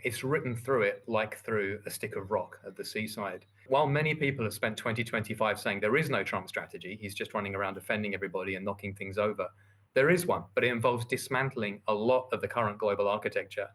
it's written through it like through a stick of rock at the seaside. While many people have spent 2025 saying there is no Trump strategy, he's just running around offending everybody and knocking things over, there is one, but it involves dismantling a lot of the current global architecture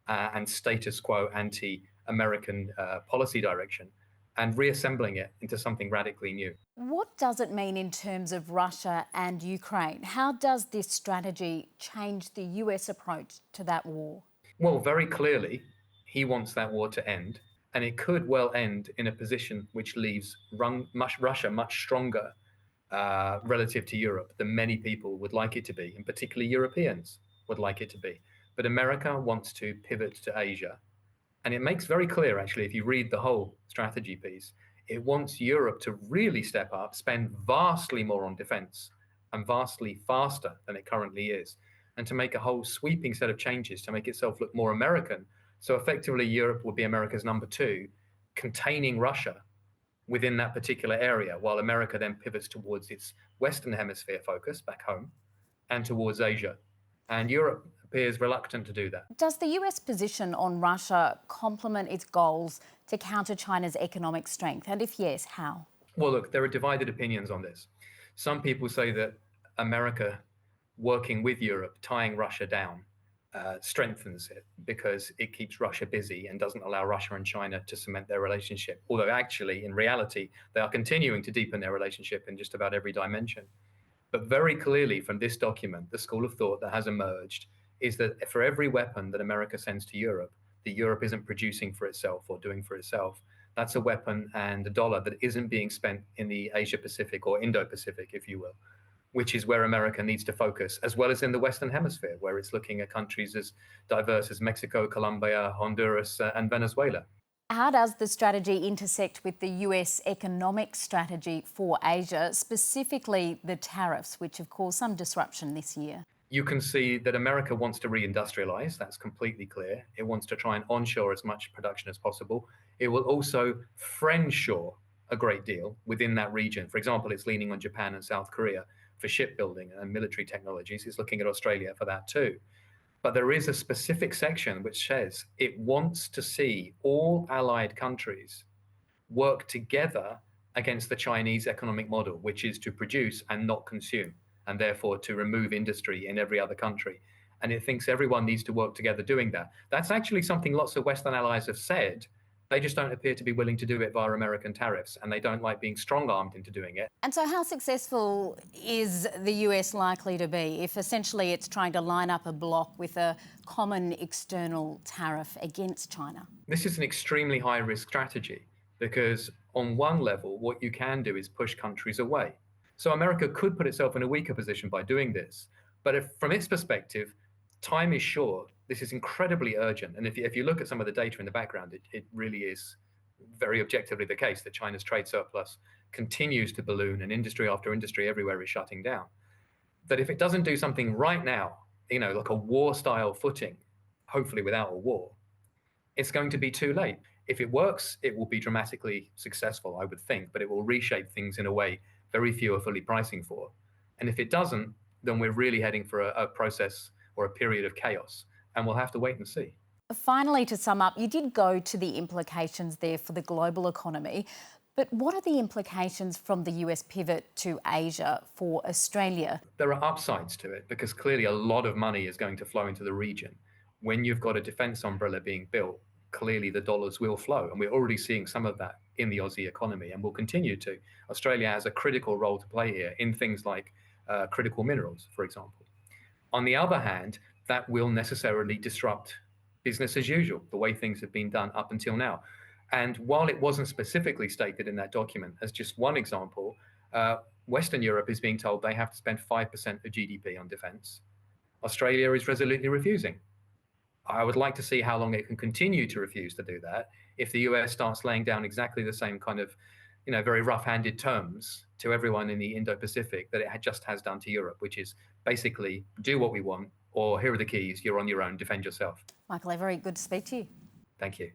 and status quo anti-American policy direction and reassembling it into something radically new. What does it mean in terms of Russia and Ukraine? How does this strategy change the US approach to that war? Well, very clearly, he wants that war to end, and it could well end in a position which leaves Russia much stronger relative to Europe than many people would like it to be, and particularly Europeans would like it to be. But America wants to pivot to Asia. And it makes very clear, actually, if you read the whole strategy piece, it wants Europe to really step up, spend vastly more on defense and vastly faster than it currently is, and to make a whole sweeping set of changes to make itself look more American. So effectively, Europe will be America's number two, containing Russia within that particular area, while America then pivots towards its Western Hemisphere focus back home and towards Asia. And Europe appears reluctant to do that. Does the US position on Russia complement its goals to counter China's economic strength? And if yes, how? Well, look, there are divided opinions on this. Some people say that America working with Europe, tying Russia down, strengthens it because it keeps Russia busy and doesn't allow Russia and China to cement their relationship. Although actually, in reality, they are continuing to deepen their relationship in just about every dimension. But very clearly from this document, the school of thought that has emerged is that for every weapon that America sends to Europe, that Europe isn't producing for itself or doing for itself, that's a weapon and a dollar that isn't being spent in the Asia-Pacific or Indo-Pacific, if you will, which is where America needs to focus, as well as in the Western Hemisphere, where it's looking at countries as diverse as Mexico, Colombia, Honduras, and Venezuela. How does the strategy intersect with the US economic strategy for Asia, specifically the tariffs, which have caused some disruption this year? You can see that America wants to reindustrialize. That's completely clear. It wants to try and onshore as much production as possible. It will also friendshore a great deal within that region. For example, it's leaning on Japan and South Korea for shipbuilding and military technologies. It's looking at Australia for that too. But there is a specific section which says it wants to see all allied countries work together against the Chinese economic model, which is to produce and not consume, and therefore to remove industry in every other country. And it thinks everyone needs to work together doing that. That's actually something lots of Western allies have said. They just don't appear to be willing to do it via American tariffs, and they don't like being strong-armed into doing it. And so how successful is the US likely to be if essentially it's trying to line up a bloc with a common external tariff against China? This is an extremely high-risk strategy because on one level, what you can do is push countries away. So America could put itself in a weaker position by doing this. But if, from its perspective, time is short, this is incredibly urgent. And if you look at some of the data in the background, it really is very objectively the case that China's trade surplus continues to balloon and industry after industry everywhere is shutting down. That if it doesn't do something right now, like a war-style footing, hopefully without a war, it's going to be too late. If it works, it will be dramatically successful, I would think, but it will reshape things in a way very few are fully pricing for. And if it doesn't, then we're really heading for a process or a period of chaos, and we'll have to wait and see. Finally, to sum up, you did go to the implications there for the global economy, but what are the implications from the US pivot to Asia for Australia? There are upsides to it because clearly a lot of money is going to flow into the region. When you've got a defence umbrella being built, clearly the dollars will flow, and we're already seeing some of that in the Aussie economy and will continue to. Australia has a critical role to play here in things like critical minerals, for example. On the other hand, that will necessarily disrupt business as usual, the way things have been done up until now. And while it wasn't specifically stated in that document, as just one example, Western Europe is being told they have to spend 5% of GDP on defense. Australia is resolutely refusing. I would like to see how long it can continue to refuse to do that if the US starts laying down exactly the same kind of, very rough-handed terms to everyone in the Indo-Pacific that it just has done to Europe, which is basically do what we want, or here are the keys, you're on your own, defend yourself. Michael Every, good to speak to you. Thank you.